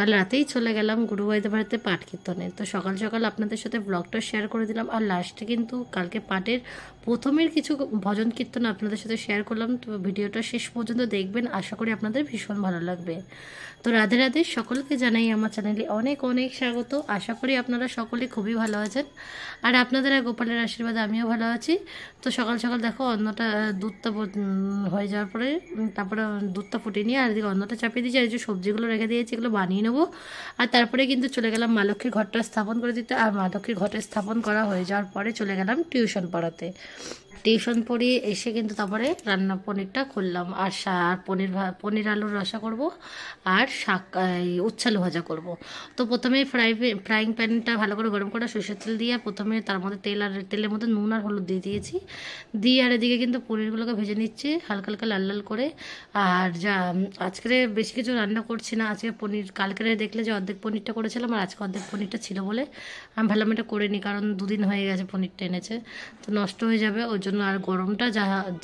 কাল রাতেই চলে গেলাম গুরুবাইদের বাড়িতে পাঠ কীর্তনে। তো সকাল সকাল আপনাদের সাথে ব্লগটা শেয়ার করে দিলাম, আর লাস্টে কিন্তু কালকে পাঠের প্রথমের কিছু ভজন কীর্তন আপনাদের সাথে শেয়ার করলাম। তো ভিডিওটা শেষ পর্যন্ত দেখবেন, আশা করি আপনাদের ভীষণ ভালো লাগবে। তো রাধে রাধে, সকলকে জানাই আমার চ্যানেলে অনেক অনেক স্বাগত। আশা করি আপনারা সকলে খুবই ভালো আছেন, আর আপনাদের আর গোপালের আশীর্বাদে আমিও ভালো আছি। তো সকাল সকাল দেখো অন্নটা দুধটা হয়ে যাওয়ার পরে তারপরে দুধটা ফুটিয়ে নিয়ে আর এদিকে অন্নটা চাপিয়ে দিয়েছি, আর এই যে সবজিগুলো রেখে দিয়েছি এগুলো বানিয়ে নেবো। আর তারপরে কিন্তু চলে গেলাম মা লক্ষ্মীর ঘরটা স্থাপন করে দিতে, আর মা লক্ষ্মীর ঘরটা স্থাপন করা হয়ে যাওয়ার পরে চলে গেলাম টিউশন পড়াতে। টিউশন পড়িয়ে এসে কিন্তু তারপরে রান্না পনিরটা করলাম, আর পনির আলুর রসা করব, আর শাক উচ্ছালু ভাজা করব। তো প্রথমে ফ্রাইং প্যানটা ভালো করে গরম করে সরষের তেল দিয়ে প্রথমে তার মধ্যে তেলের মধ্যে নুন আর হলুদ দিয়ে দিয়েছি, দিয়ে আর এদিকে কিন্তু পনিরগুলোকে ভেজে নিচ্ছি হালকা হালকা লাল লাল করে। আর যা আজকে বেশি কিছু রান্না করছি না, আজকে পনির কালকে দেখলে যে অর্ধেক পনিরটা করেছিলাম, আর আজকে অর্ধেক পনিরটা ছিল বলে আমি ভাবলাম এটা করে নিই, কারণ দুদিন হয়ে গেছে পনিরটা এনেছে, তো নষ্ট হয়ে যাবে ওই জন্য। আর গরমটা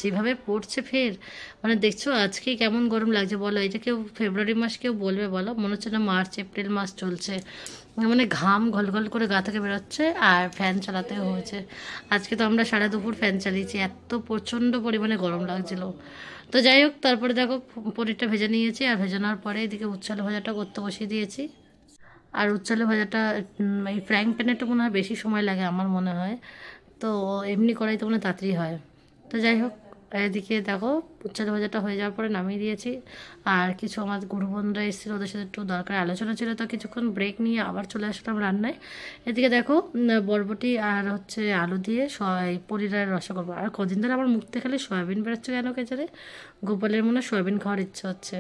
যেভাবে পড়ছে ফের, মানে দেখছো আজকে কেমন গরম লাগছে বলো। এই যে কেউ ফেব্রুয়ারি মাস কেউ বলবে বলো, মনে হচ্ছে না মার্চ এপ্রিল মাস চলছে, মানে ঘাম ঘলঘল করে গা থেকে বেরোচ্ছে, আর ফ্যান চালাতেও হয়েছে। আজকে তো আমরা সারা দুপুর ফ্যান চালিয়েছি, এত প্রচণ্ড পরিমাণে গরম লাগছিল। তো যাই হোক, তারপরে দেখো পনিরটা ভেজে নিয়েছি, আর ভেজে নেওয়ার পরে এদিকে উচ্ছাল ভাজাটা করতে বসিয়ে দিয়েছি। আর উচ্ছালে ভাজাটা এই ফ্রাইং প্যানেটা মনে হয় বেশি সময় লাগে আমার মনে হয়, তো এমনি করাই তো মনে তাড়াতাড়ি হয়। তো যাই হোক, এদিকে দেখো উচ্ছালে ভাজাটা হয়ে যাওয়ার পরে নামিয়ে দিয়েছি। আর কিছু আমার গুরু বোনরা এসেছিলো, ওদের সাথে একটু দরকার আলোচনা ছিল, তো কিছুক্ষণ ব্রেক নিয়ে আবার চলে আসলাম রান্নায়। এদিকে দেখো বরবটি আর হচ্ছে আলু দিয়ে পনিরের রসা করবো। আর কদিন ধরে আমার মুখ থেকে খালি সয়াবিন বেরোচ্ছে কেন কে জানে, গোপালের মনে সয়াবিন খাওয়ার ইচ্ছা হচ্ছে।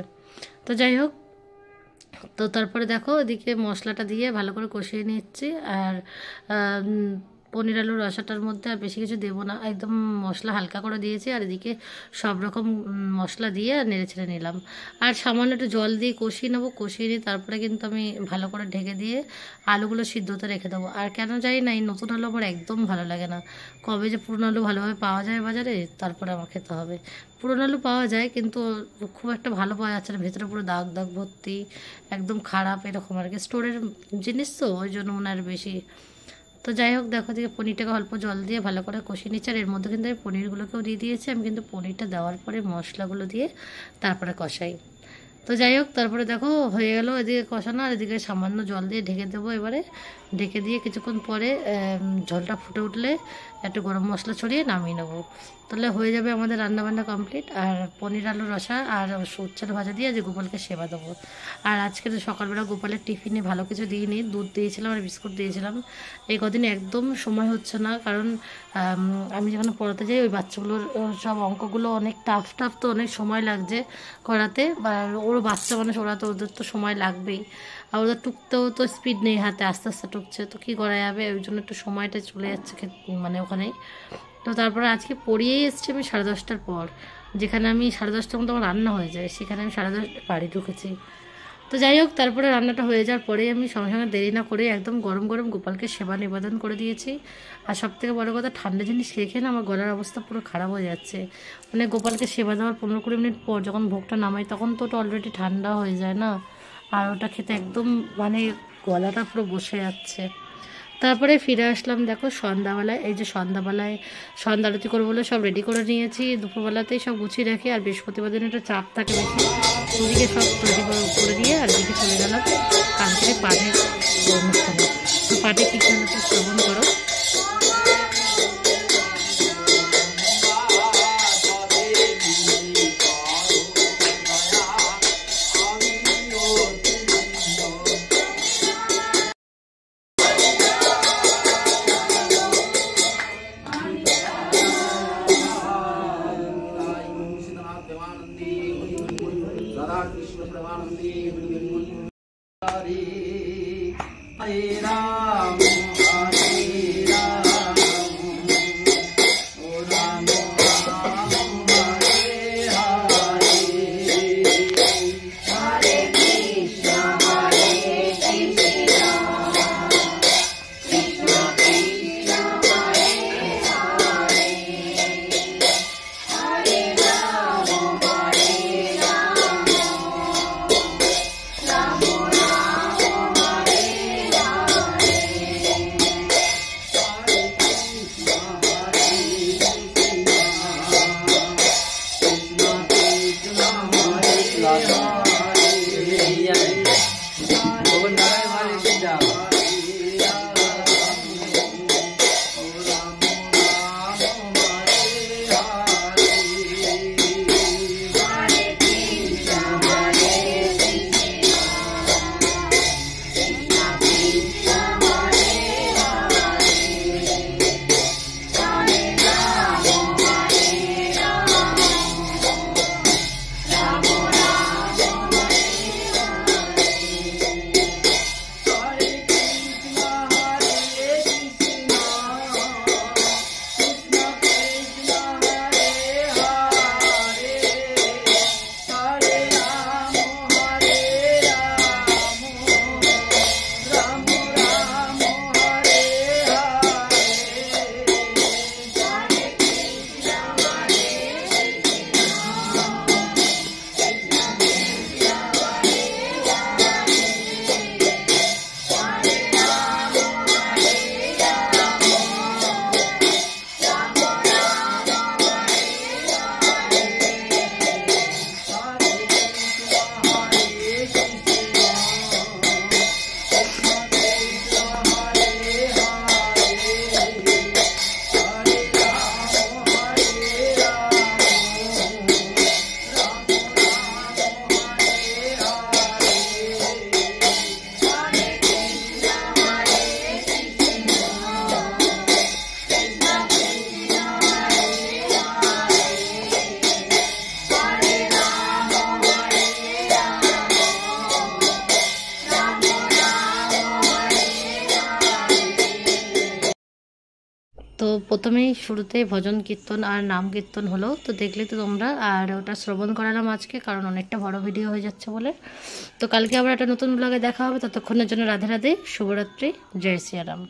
তো যাই হোক, তো তারপরে দেখো এদিকে মশলাটা দিয়ে ভালো করে কষিয়ে নিচ্ছি। আর পনির আলুর রসাটার মধ্যে আর বেশি কিছু দেবো না, একদম মশলা হালকা করে দিয়েছি। আর এদিকে সব রকম মশলা দিয়ে নেড়ে ছেড়ে নিলাম, আর সামান্য একটু জল দিয়ে কষিয়ে নেবো। কষিয়ে নিয়ে তারপরে কিন্তু আমি ভালো করে ঢেকে দিয়ে আলুগুলো সিদ্ধতে রেখে দেবো। আর কেন জানি না এই নতুন আলু আমার একদম ভালো লাগে না, কবে যে পুরনো আলু ভালোভাবে পাওয়া যায় বাজারে তারপরে আমার খেতে হবে। পুরনো আলু পাওয়া যায় কিন্তু খুব একটা ভালো পাওয়া যাচ্ছে না, ভেতরে পুরো দাগ দাগ ভর্তি, একদম খারাপ এরকম আর কি, স্টোরের জিনিস তো ওই জন্য মনে হয় বেশি। তো যাই হোক, দেখো দিকে পনিরটাকে অল্প জল দিয়ে ভালো করে কষিয়ে নিচ্ছি, আর এর মধ্যে কিন্তু আমি পনিরগুলোকেও দিয়ে দিয়েছি। আমি কিন্তু পনিরটা দেওয়ার পরে মশলাগুলো দিয়ে তারপরে কষাই। তো যাই হোক, তারপরে দেখো হয়ে গেল এদিকে কষানো, আর এদিকে সামান্য জল দিয়ে ঢেকে দেবো। এবারে ঢেকে দিয়ে কিছুক্ষণ পরে ঝোলটা ফুটে উঠলে একটু গরম মশলা ছড়িয়ে নামিয়ে নেবো, তাহলে হয়ে যাবে আমাদের রান্নাবান্না কমপ্লিট। আর পনির আলু রসা আর উচ্ছের ভাজা দিয়ে আজ গোপালকে সেবা দেবো। আর আজকে সকালবেলা গোপালের টিফিনে ভালো কিছু দিইনি, দুধ দিয়েছিলাম আর বিস্কুট দিয়েছিলাম। এই কদিন একদম সময় হচ্ছে না, কারণ আমি যখন পড়াতে যাই ওই বাচ্চাগুলোর সব অঙ্কগুলো অনেক টাফ টাফ, তো অনেক সময় লাগছে করাতে। ওর বাচ্চা মানুষ, ওরা তো ওদের তো সময় লাগবেই, আর ওদের টুকতেও তো স্পিড নেই হাতে, আস্তে আস্তে টুকছে, তো কী করা যাবে, ওই জন্য একটু সময়টা চলে যাচ্ছে মানে ওখানেই। তো তারপরে আজকে পড়িয়েই এসছি আমি 10:30টার পর, যেখানে আমি 10:30টার মতো আমার রান্না হয়ে যায়, সেখানে আমি 10:30 বাড়ি ঢুকেছি। তো যাই হোক, তারপরে রান্নাটা হয়ে যাওয়ার পরেই আমি সঙ্গে সঙ্গে দেরি না করে একদম গরম গরম গোপালকে সেবা নিবেদন করে দিয়েছি। আর সবথেকে বড় কথা, ঠান্ডা জিনিস খেয়ে খেয়ে না আমার গলার অবস্থা পুরো খারাপ হয়ে যাচ্ছে। মানে গোপালকে সেবা দেওয়ার 15-20 মিনিট পর যখন ভোগটা নামাই, তখন তো ওটা অলরেডি ঠান্ডা হয়ে যায় না, আর ওটা খেতে একদম মানে গলাটা পুরো বসে যাচ্ছে। তারপরে ফিরে আসলাম দেখো সন্ধ্যাবেলায়, এই যে সন্ধ্যা আরতি করবো বলে সব রেডি করে নিয়েছি, দুপুরবেলাতেই সব গুছিয়ে রাখি। আর বৃহস্পতিবার দিন একটা চাপ থাকে বেশি, ওদিকে সব তৈরি করে দিয়ে আর দিকে চলে গেলাম কাল থেকে পাঠের অনুষ্ঠানে। তো পাঠে কী খেলো তো শ্রবণ করো। তো প্রথমেই শুরুতেই ভজন কীর্তন আর নাম কীর্তন হলো, তো দেখলে তো তোমরা, আর ওটা শ্রবণ করালাম আজকে, কারণ অনেকটা বড় ভিডিও হয়ে যাচ্ছে বলে। তো কালকে আবার একটা নতুন ব্লগে দেখা হবে, ততক্ষণের জন্য রাধে রাধে, শুভরাত্রি, জয় শ্রীরাম।